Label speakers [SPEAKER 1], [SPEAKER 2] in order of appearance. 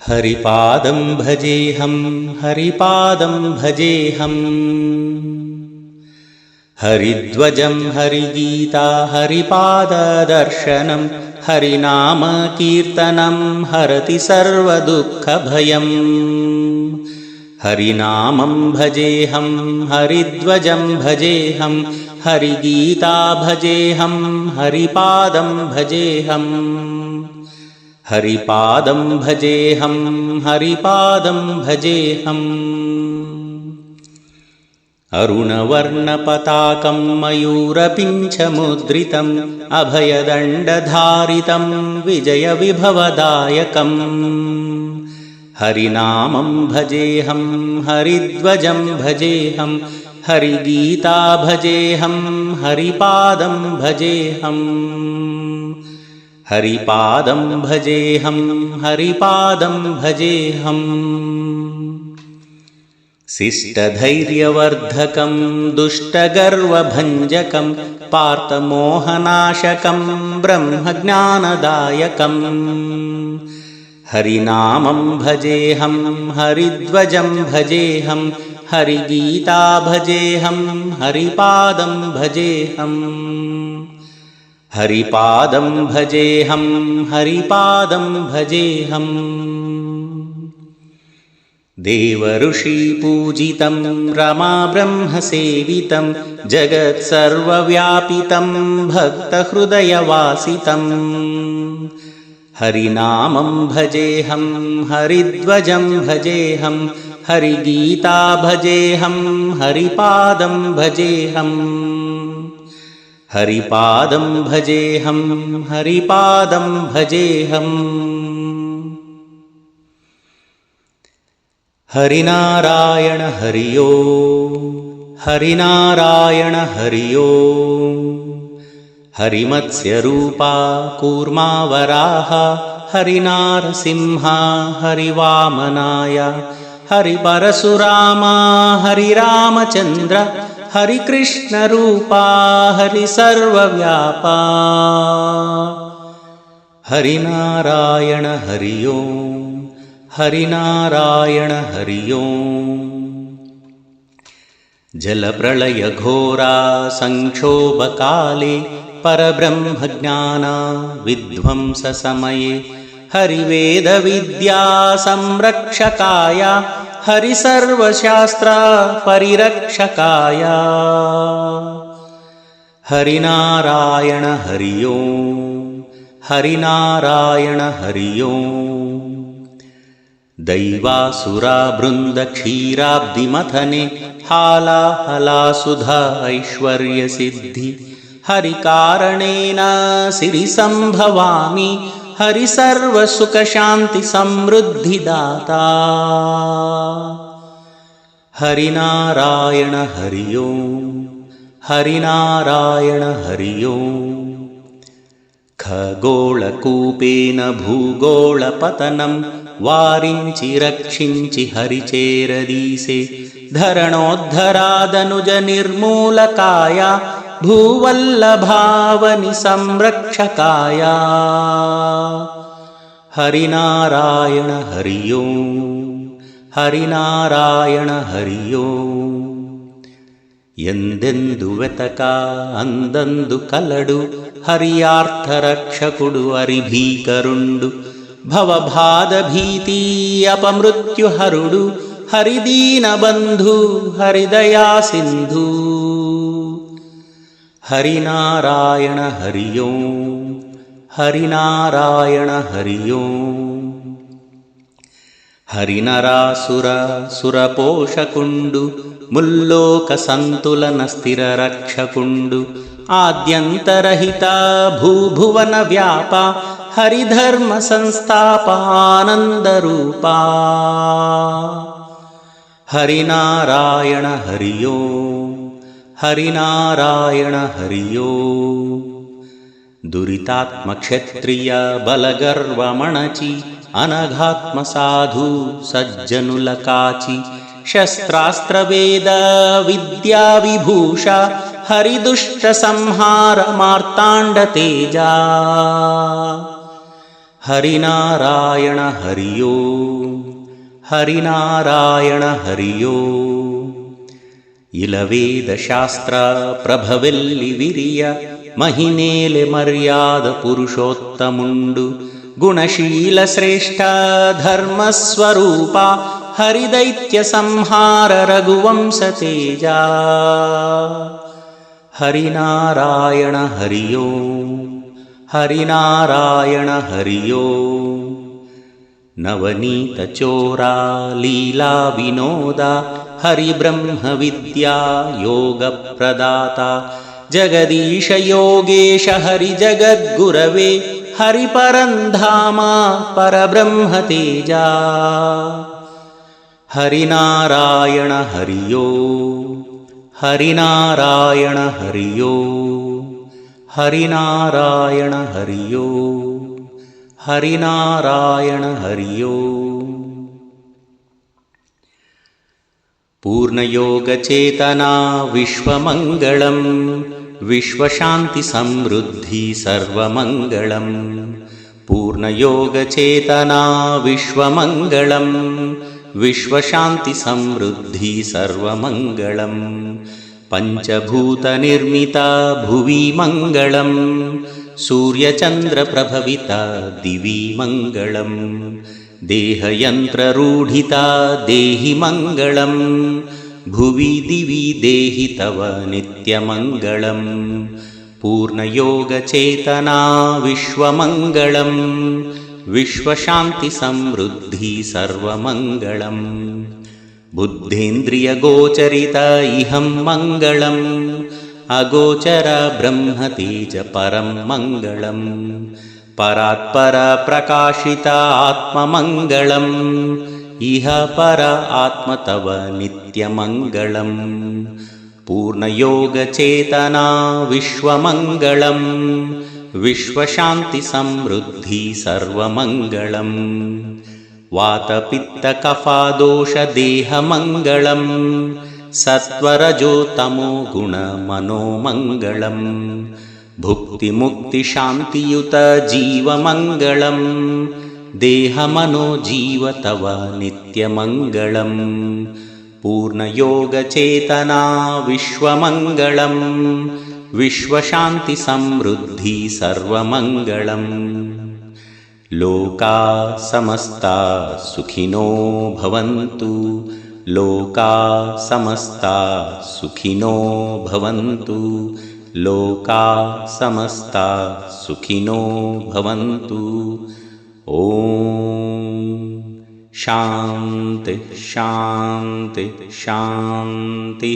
[SPEAKER 1] हरिपादं भजेऽहं हरिपादं भजेऽहं हरिध्वजं हरिगीता हरिपाददर्शनं हरिनामकीर्तनं हरति सर्वदुःखभयम् हरिनामं भजेऽहं हरिध्वजं भजेऽहं हरिगीता भजेऽहं हरिपादं भजेऽहं हरिपादं भजेऽहं हरिपादं भजेऽहम् अरुणवर्णपताकं मयूरपिञ्छमुद्रितम् अभयदण्डधारितं विजयविभवदायकम् हरिनामं भजेऽहं हरिध्वजं भजेऽहं हरिगीता भजेऽहं हरिपादं भजेऽहम् हरिपादं भजेऽहं हरिपादं भजेऽहम् शिष्टधैर्यवर्धकं दुष्टगर्वभञ्जकं पार्थमोहनाशकं ब्रह्मज्ञानदायकम् हरिनामं भजेऽहं हरिध्वजं भजेऽहं हरिगीता भजेऽहं हरिपादं भजेऽहम् हरिपादं भजेऽहं हरिपादं भजेऽहम् देवऋषिपूजितं रमाब्रह्मसेवितं जगत्सर्वव्यापितं भक्तहृदयवासितं हरिनामं भजेऽहं हरिध्वजं भजेऽहं हरिगीता भजेऽहं हरिपादं भजेऽहम् हरिपादं भजेऽहं हरिपादं भजेऽहम् हरिनारायण हरि ओम् हरिनारायण हरि ओम् हरिमत्स्यरूपा कूर्मावराह हरिनारसिंह हरिवामनाय हरिपरशुरामा हरिरामचन्द्र हरिकृष्णरूपा हरिसर्वव्यापा हरिनारायण हरि ओम् हरिनारायण हरि ओम् जलप्रलयघोरा संक्षोभकाले परब्रह्मज्ञान विध्वंससमये हरिवेदविद्या संरक्षकाय हरिसर्वशास्त्र परिरक्षकाय हरिनारायण हरि ओम् हरिनारायण हरि ओम् दैवासुराबृन्दक्षीराब्धिमथने हालाहलासुधा ऐश्वर्यसिद्धि हरिकारणेन सिरिसम्भवामि हरिसर्वसुखशान्तिसमृद्धिदाता हरिनारायण हरि ओम् हरिनारायण हरि ओम् खगोळकूपेन भूगोळपतनं वारिञ्चि रक्षिञ्चि हरिचेरदीसे धरणोद्धरादनुजनिर्मूलकाय भूवल्लभावनि संरक्षकाय हरिनारायण हरि ओम् हरिनारायण हरि ओम् ಎಂದೆಂದು ವೆತಕ ಅಂದಂದು ಕಲಡು ಹರಿಯಾರ್ಥರಕ್ಷಕುಡು ಅರಿಭೀಕರುಂಡು ಭವಬಾಧ ಭೀತಿ ಅಪಮೃತ್ಯು ಹರುಡು ಹರಿದೀನ ಬಂಧು ಹರಿದಯಾ ಸಿಂಧು ಹರಿನಾರಾಯಣ ಹರಿ ಓಂ ಹರಿನಾರಾಯಣ ಹರಿ ಓಂ ಹರಿನರಾಸುರ ಸುರಪೋಷಕುಂಡು ಮುಲ್ಲೋಕ ಸಂತುಲನ ಸ್ಥಿರ ರಕ್ಷಕುಂಡು ಆದ್ಯಂತರಹಿತ ಭೂಭುವನ ವ್ಯಾಪ ಹರಿಧರ್ಮ ಸಂಸ್ಥಾಪಾನಂದ ರೂಪ ಹರಿನಾರಾಯಣ ಹರಿ ಓಂ ಹರಿನಾರಾಯಣ ಹರಿ ಓಂ ದುರಿತಾತ್ಮ ಕ್ಷತ್ರಿಯ ಬಲಗರ್ವಮಣಚಿ ಅನಘಾತ್ಮ ಸಾಧು ಸಜ್ಜನುಲ ಕಾಚಿ ಶಸ್ತ್ರಾಸ್ತ್ರ ವೇದ ವಿದ್ಯಾ ವಿಭೂಷ ಹರಿದುಷ್ಟ ಸಂಹಾರ ಮಾರ್ತಾಂಡ ತೇಜ ಹರಿನಾರಾಯಣ ಹರಿ ಓಂ ಹರಿನಾರಾಯಣ ಹರಿ ಓಂ. ಇಲವೇದ ಶಾಸ್ತ್ರ ಪ್ರಭವೆಲ್ಲಿ ವಿರಿಯ ಮಹಿಮೇಲೆ ಮರ್ಯಾದ ಪುರುಷೋತ್ತಮುಂಡು ಗುಣಶೀಲ ಶ್ರೇಷ್ಠ ಧರ್ಮಸ್ವರೂಪ ಹರಿದೈತ್ಯ ಸಂಹಾರ ರಘುವಂಶ ತೇಜ. ಹರಿನಾರಾಯಣ ಹರಿ ಓಂ ಹರಿನಾರಾಯಣ ಹರಿ ಓಂ. ನವನೀತ ಚೋರ ಲೀಲಾ ವಿನೋದ ಹರಿಬ್ರಹ್ಮ ವಿದ್ಯಾ ಯೋಗ ಪ್ರದಾತ ಜಗದೀಶ ಯೋಗೇಶ ಹರಿ ಜಗದ್ಗುರವೇ ಹರಿ ಪರಂಧಾಮ ಪರಬ್ರಹ್ಮ ತೇಜ. ಹರಿನಾರಾಯಣ ಹರಿ ಓಂ ಹರಿನಾರಾಯಣ ಹರಿ ಓಂ ಹರಿನಾರಾಯಣ ಹರಿ ಓಂ ಹರಿನಾರಾಯಣ ಹರಿ ಓಂ. ಪೂರ್ಣಯೋಗಚೇತನಾ ವಿಶ್ವಮಂಗಳಂ ವಿಶ್ವಶಾಂತಿ ಸಮೃದ್ಧಿ ಸರ್ವಮಂಗಳಂ. ಪೂರ್ಣಯೋಗಚೇತನಾ ವಿಶ್ವಮಂಗಳಂ ವಿಶ್ವಶಾಂತಿ ಸಮೃದ್ಧಿ ಸರ್ವಮಂಗಳಂ. ಪಂಚಭೂತನಿರ್ಮಿತ ಭುವಿ ಮಂಗಳಂ ಸೂರ್ಯಚಂದ್ರಪ್ರಭವಿತ ದಿವಿ ಮಂಗಳಂ. ದೇಹಯಂತ್ರರೂಢಿತ ದೇಹಿ ಮಂಗಳಂ ಭುವಿ ದಿವಿ ದೇಹಿ ತವ ನಿತ್ಯಮಂಗಳಂ. ಪೂರ್ಣಯೋಗಚೇತನಾ ವಿಶ್ವಮಂಗಳಂ ವಿಶ್ವಶಾಂತಿ ಸಮೃದ್ಧಿ ಸರ್ವಮಂಗಳಂ. ಬುದ್ಧೇಂದ್ರಿಯಗೋಚರಿತ ಇಹಂ ಮಂಗಳಂ ಅಗೋಚರ ಬ್ರಹ್ಮತೇಜ ಪರಂ ಮಂಗಳಂ. ಪರಾತ್ಪರ ಪ್ರಕಾಶಿತ ಆತ್ಮಮಂಗಳಂ ಇಹ ಪರ ಆತ್ಮ ತವ ನಿತ್ಯಮಂಗಳಂ. ಪೂರ್ಣಯೋಗಚೇತನಾ ವಿಶ್ವಮಂಗಳಂ ವಿಶ್ವಶಾಂತಿ ಸಮೃದ್ಧಿ ಸರ್ವಮಂಗಳಂ. ವಾತಪಿತ್ತ ಕಫಾದೋಷ ದೇಹಮಂಗಳಂ ಸತ್ವರಜೋ ತಮೋ ಗುಣ ಮನೋಮಂಗಳಂ. ಭುಕ್ತಿ ಮುಕ್ತಿ ಶಾಂತಿಯುತ ಜೀವಮಂಗಳಂ ದೇಹಮನೋ ಜೀವ ತವ ನಿತ್ಯಮಂಗಳಂ. ಪೂರ್ಣಯೋಗಚೇತನಾ ವಿಶ್ವಮಂಗಳಂ ವಿಶ್ವಶಾಂತಿ ಸಮೃದ್ಧಿ ಸರ್ವಮಂಗಳಂ. ಲೋಕಾ ಸಮಸ್ತಾ ಸುಖಿನೋ ಭವಂತು ಲೋಕಾ ಸಮಸ್ತಾ ಸುಖಿನೋ ಭವಂತು ಲೋಕಾ ಸಮಸ್ತಾ ಸುಖಿನೋ ಭವಂತು. ಓಂ ಶಾಂತಿ ಶಾಂತಿ ಶಾಂತಿ.